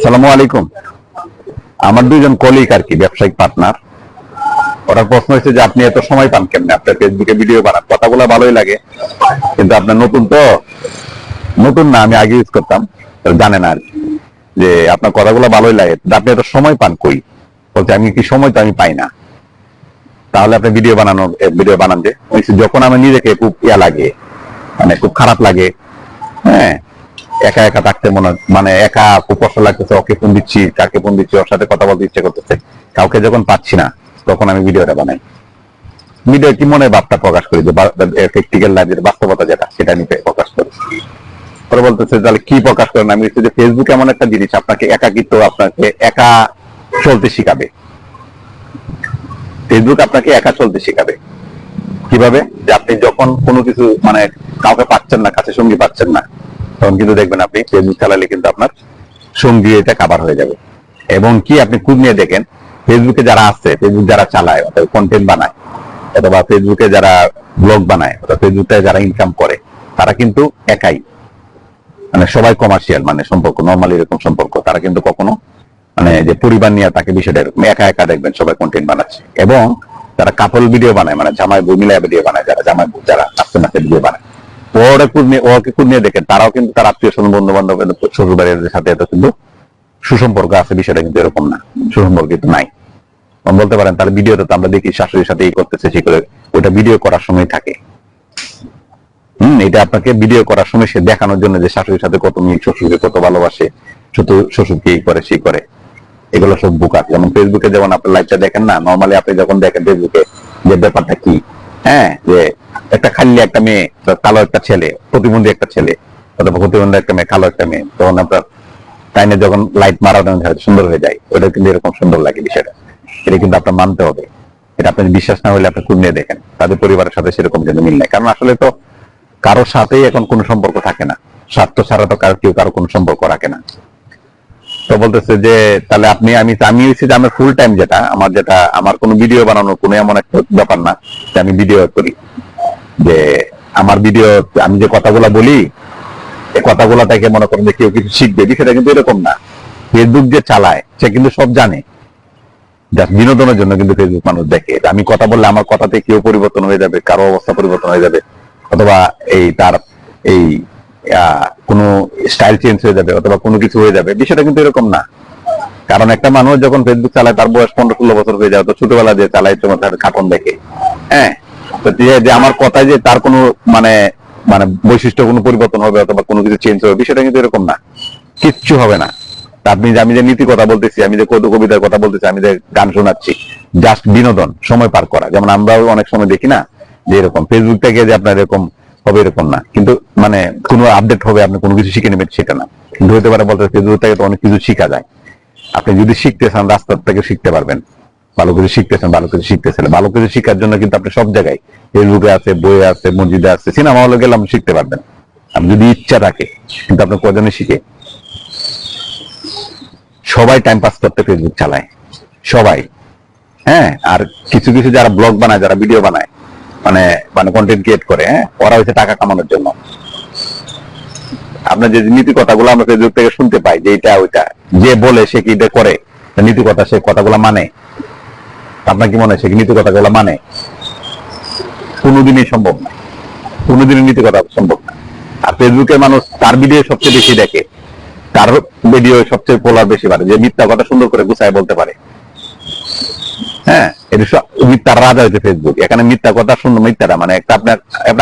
আসসালামু আলাইকুম। আমার দুইজন কলিগ আর কি, ব্যবসায়িক পার্টনার। ওরা প্রশ্ন হচ্ছে যে আপনি এত সময় পান কেমনে, আপনার ফেসবুকে ভিডিও বানান, কথাগুলো ভালোই লাগে, কিন্তু আপনার নতুন তো, নতুন না, আমি আগে ইউজ করতাম, জানেন আর কি, যে আপনার কথাগুলো ভালোই লাগে, আপনি এত সময় পান কই? বলছে আমি কি সময় তো আমি পাই না। তাহলে আপনি ভিডিও বানান যে, যখন আমার নিজেকে খুব ইয়া লাগে, মানে খুব খারাপ লাগে, হ্যাঁ, একা একা থাকতে মানে একা খুব কষ্ট লাগতেছে, ওকে ফোন দিচ্ছি, কাকে ফোন দিচ্ছি, ওর সাথে কথা বলতে ইচ্ছে করতেছে, কাউকে যখন পাচ্ছি না, তখন আমি ভিডিওটা বানাই। ভিডিও কি মনে ভাবটা প্রকাশ করি, যে প্র্যাকটিক্যাল লাইফের বাস্তবতা যেটা, সেটা নিয়ে প্রকাশ করি। পরে বলতেছে তাহলে কি প্রকাশ করেন? আমি বলছি যে ফেসবুক এমন একটা জিনিস, আপনাকে একাকিত্ব, আপনাকে একা চলতে শিখাবে। ফেসবুক আপনাকে একা চলতে শিখাবে। কিভাবে? যে আপনি যখন কোনো কিছু মানে কাউকে পাচ্ছেন না, কাছে সঙ্গী পাচ্ছেন না, তখন কিন্তু দেখবেন আপনি ফেসবুক চালালে কিন্তু আপনার সঙ্গী এটা কাভার হয়ে যাবে। এবং কি আপনি খুব নিয়ে দেখেন, ফেসবুকে যারা আছে, ফেসবুক যারা চালায় অথবা কন্টেন্ট বানায়, অথবা ফেসবুকে যারা ব্লগ বানায়, অথবা ফেসবুকে যারা ইনকাম করে, তারা কিন্তু একাই, মানে সবাই কমার্শিয়াল, মানে সম্পর্ক নর্মালি এরকম সম্পর্ক, তারা কিন্তু কখনো মানে যে পরিবার নিয়ে তাকে বিষয়টা এরকম একা একা দেখবেন সবাই কন্টেন্ট বানাচ্ছে। এবং যারা কাপল ভিডিও বানায়, মানে জামাই বউ মিলায় ভিডিও বানায়, যারা জামাই বউ যারা নাচতে নাচতে ভিডিও বানায়, ওকে খুদ নিয়ে দেখেন, তারাও কিন্তু তার আত্মীয় স্বজন বন্ধু বান্ধব শ্বশুর বাড়ির সাথে এত কিন্তু সুসম্পর্ক আছে, বিষয়টা কিন্তু এরকম না, সুসম্পর্ক কিন্তু নাই। বলতে পারেন তাহলে ভিডিওতে তো আমরা দেখি শাশুড়ির সাথে এই করতেছে, সে করে, ওইটা ভিডিও করার সময় থাকে। এটা আপনাকে ভিডিও করার সময় সে দেখানোর জন্য যে শাশুড়ির সাথে কত মিল, শ্বশুরকে কত ভালোবাসে, শুধু শ্বশুরকে এই করে সেই করে, এগুলো সব বুকার। যেমন ফেসবুকে যেমন আপনি লাইভটা দেখেন না, নর্মালি আপনি যখন দেখেন ফেসবুকে যে ব্যাপারটা কি, হ্যাঁ, যে একটা খালি একটা মেয়ে, কালো একটা ছেলে, প্রতিবন্ধী একটা ছেলে, অথবা প্রতিবন্ধী একটা মেয়ে, কালো একটা মেয়ে, তখন আপনার টাইমে যখন লাইট মারা সুন্দর হয়ে যায়, ওটা কিন্তু এরকম সুন্দর লাগে বিষয়টা। এটা কিন্তু আপনার মানতে হবে। এটা আপনি বিশ্বাস না হলে আপনি খুব নিয়ে দেখেন, তাদের পরিবারের সাথে সেরকম যেন মিল নাই। কারণ আসলে তো কারোর সাথেই এখন কোনো সম্পর্ক থাকে না, স্বার্থ ছাড়া তো কেউ কারো কোনো সম্পর্ক রাখে না। তো বলতেছে যে তাহলে আমি হচ্ছে যে আমার ফুল টাইম যেটা আমার কোনো ভিডিও বানানোর কোনো এমন একটা ব্যাপার না যে আমি ভিডিও করি, যে আমার ভিডিও আমি যে কথাগুলো বলি, এই কথাগুলো থেকে মনে করেন যে কেউ কিছু শিখবে, বিষয়টা কিন্তু এরকম না। ফেসবুক যে চালায় সে কিন্তু সব জানে, জাস্ট বিনোদনের জন্য কিন্তু ফেসবুক মানুষ দেখে। আমি কথা বললে আমার কথাতে কেউ পরিবর্তন হয়ে যাবে, কারো অবস্থা পরিবর্তন হয়ে যাবে, অথবা তার এই কোনো স্টাইল চেঞ্জ হয়ে যাবে, অথবা কোনো কিছু হয়ে যাবে, বিষয়টা কিন্তু এরকম না। কারণ একটা মানুষ যখন ফেসবুক চালায়, তার বয়স 15-16 বছর হয়ে যায়, তো ছোটবেলা যে চালায় তোমার কার্টুন দেখে, হ্যাঁ, তো যে আমার কথায় যে তার কোনো মানে মানে বৈশিষ্ট্য কোনো পরিবর্তন হবে অথবা কোনো কিছু চেঞ্জ হবে, বিষয়টা কিন্তু এরকম না, কিচ্ছু হবে না। আমি যে নীতি কথা বলতেছি, আমি যে কবিতার কথা বলতেছি, আমি যে গান শোনাচ্ছি, জাস্ট বিনোদন, সময় পার করা। যেমন আমরাও অনেক সময় দেখি না যে এরকম ফেসবুক থেকে যে আপনার এরকম হবে, এরকম না। কিন্তু মানে কোনো আপডেট হবে, আপনি কোনো কিছু শিখে নেবেন সেটা না। কিন্তু হতে পারে বলতে ফেসবুক থেকে তো অনেক কিছু শিখা যায়। আপনি যদি শিখতে চান, রাস্তার থেকে শিখতে পারবেন। ভালো কিছু শিখতেছেন, ভালো কিছু শিখতেছেন, ভালো কিছু শিখার জন্য কিন্তু আপনি সব জায়গায়, ফেসবুকে আছে, বইয়ে আছে, মসজিদে আছে, সিনেমা হলে গেলে আপনি শিখতে পারবেন, আপনি যদি ইচ্ছা থাকে। কিন্তু আপনি কজনে শিখে? সবাই টাইম পাস করতে ফেসবুক চালায়, সবাই। হ্যাঁ, আর কিছু কিছু যারা ব্লগ বানায়, যারা ভিডিও বানায়, মানে মানে কন্টেন্ট ক্রিয়েট করে, হ্যাঁ, ওরা হচ্ছে টাকা কামানোর জন্য। আপনার যে নীতি কথাগুলো আমরা ফেসবুক থেকে শুনতে পাই, যে এটা ওইটা, যে বলে সে কি এটা করে, নীতি কথা, সে কথাগুলো মানে, আপনার কি মনে হয় সে নীতি কথাগুলো মানে? কোনোদিনই সম্ভব না, কোনোদিনই নীতি কথা সম্ভব না। আর ফেসবুকে মানুষ তার ভিডিও সবচেয়ে বেশি দেখে, তার ভিডিও সবচেয়ে পোলার বেশি পারে, যে মিথ্যা কথা সুন্দর করে গুছায় বলতে পারে। হ্যাঁ, এটা মিথ্যার রাজা হয়েছে ফেসবুক। এখানে মিথ্যা কথা সুন্দর, মিথ্যাটা মানে একটা আপনার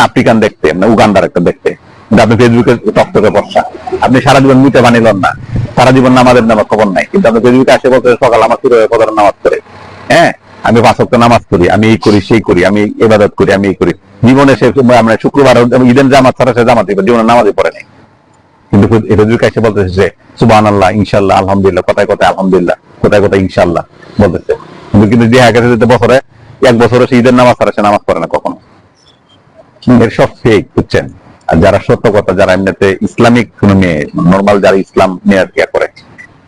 আফ্রিকান দেখতে, উগান্ডার একটা দেখতে, কিন্তু আপনি ফেসবুকে টকটকে বর্ষা, আপনি সারা জীবন মিথ্যা বানিলেন না, সারা জীবন নামাজের নামাজ খবর নাই, কিন্তু আপনি ফেসবুকে আসে বলতে সকাল আমার শুরু হয়ে কত নামাজ করে, হ্যাঁ, আমি 5 ওয়াক্ত নামাজ করি, আমি এই করি সেই করি, আমি ইবাদত করি, আমি এই করি। জীবনে সে আমরা শুক্রবার ঈদের জামাত ছাড়া সে জামাত জীবনে নামাজই পড়ে নেই, কিন্তু ফেসবুকে এসে বলতেছে যে সুবহানাল্লাহ, ইনশাআল্লাহ, আলহামদুলিল্লাহ, কথায় কথায় আলহামদুলিল্লাহ, কথায় কথায় ইনশাআল্লাহ বলতেছে। কিন্তু দেখা গেছে যে বছরে 1 বছরে সে ঈদের নামাজ ছাড়া সে নামাজ পড়ে না কখনো। এর সব ফেক, বুঝছেন? আর যারা সত্য কথা, যারা এমনিতে ইসলামিক কোন মেয়ে, নর্মাল যারা ইসলাম মেয়ে করে,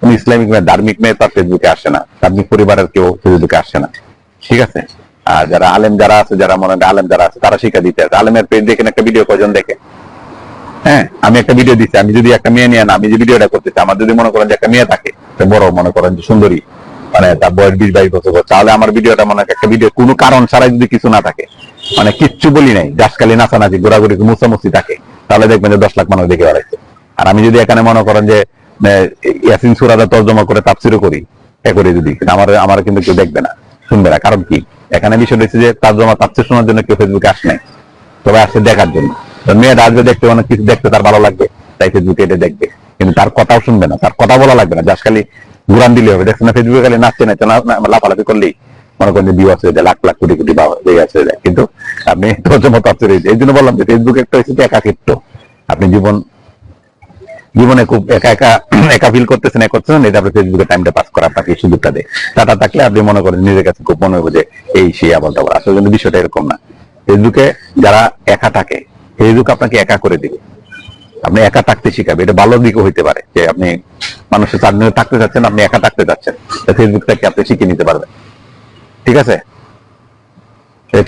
কোন ইসলামিক মেয়ে, ধার্মিক মেয়ে তার ফেসবুকে আসে না, ধার্মিক পরিবারের কেউ ফেসবুকে আসে না, ঠিক আছে? আর যারা আলেম যারা আছে, যারা মনে হয় আলেম যারা আছে, তারা শিক্ষা দিতে আছে। আলেমের পেজ দেখেন, একটা ভিডিও কজন দেখে? হ্যাঁ, আমি একটা ভিডিও দিচ্ছি, আমি যদি একটা মেয়ে নিয়ে না, আমি যে ভিডিওটা করতেছি, আমার যদি মনে করেন যে একটা মেয়ে থাকে, একটা বড় মনে করেন যে সুন্দরী, মানে তার বয়স 20-22 বছর, তাহলে আমার ভিডিওটা মনে হয় একটা ভিডিও কোনো কারণ ছাড়াই যদি কিছু না থাকে, মানে কিচ্ছু বলি নাই, গাছকালি নাচানাচি ঘোরাঘুরি মুছামুছি থাকে, তাহলে দেখবেন যে 10 লাখ মানুষ দেখে বেড়াইছে। আর আমি যদি এখানে মনে করেন যে ইয়াসিন সূরাটা তর্জমা করে তাফসিরও করি, এ করে যদি, আমার কিন্তু কেউ দেখবে না, শুনবে না। কারণ কি, এখানে বিষয় হচ্ছে যে তর্জমা তাফসির শোনার জন্য কেউ ফেসবুকে আসে নাই, তবে আসছে দেখার জন্য। মেয়েটা আসবে দেখতে, অনেক কিছু দেখতে তার ভালো লাগবে, তাই ফেসবুকে এটা দেখবে, কিন্তু তার কথাও শুনবে না, তার কথা বলা লাগবে না, জাস্ট খালি ঘুরান দিলে হবে। দেখছেন না ফেসবুকে খালি নাচছে না, লাফালাফি করলেই মনে করেন যে ভিউ আছে, লাখ লাখ কোটি কোটি আছে, কিন্তু আপনি তর্জমা তাফসির এই জন্য বললাম যে ফেসবুক একটা হচ্ছে একাকিত্ব। আপনি জীবনে খুব একা ফিল করতেছেন, এটা আপনি ফেসবুকে টাইমটা পাস করা আপনাকে সুযোগটা দেয়। টাটা থাকলে আপনি মনে করেন নিজের কাছে খুব মনে হবে যে এই সেই আবার দাবার, আসলে কিন্তু বিষয়টা এরকম না। ফেসবুকে যারা একা থাকে, ফেসবুক আপনাকে একা করে দিবে, আপনি একা থাকতে শিখাবে। এটা ভালো দিকও হইতে পারে যে আপনি মানুষের সাথে থাকতে চাচ্ছেন, আপনি একা থাকতে চাচ্ছেন, ফেসবুক থেকে আপনি শিখে নিতে পারবেন। ঠিক আছে,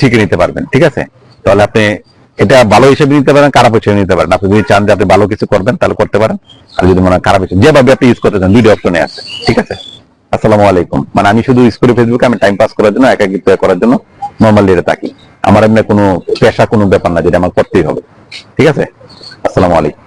শিখে নিতে পারবেন। ঠিক আছে, তাহলে আপনি এটা ভালো হিসেবে নিতে পারেন, খারাপ হিসেবে নিতে পারেন। আপনি যদি চান যে আপনি ভালো কিছু করবেন তাহলে করতে পারেন, আর যদি মনে হয় খারাপ হিসেবে, যেভাবে আপনি ইউজ করতে চান, ভিডিও অপশনে আছে। ঠিক আছে, আসসালামু আলাইকুম। মানে আমি শুধু ইউজ করি ফেসবুকে, আমি টাইম পাস করার জন্য, একাকিত্ব করার জন্য নর্মালি এটা থাকি। আমার এমনি কোনো পেশা, কোনো ব্যাপার না যেটা আমার করতেই হবে। ঠিক আছে, আসসালামু আলাইকুম।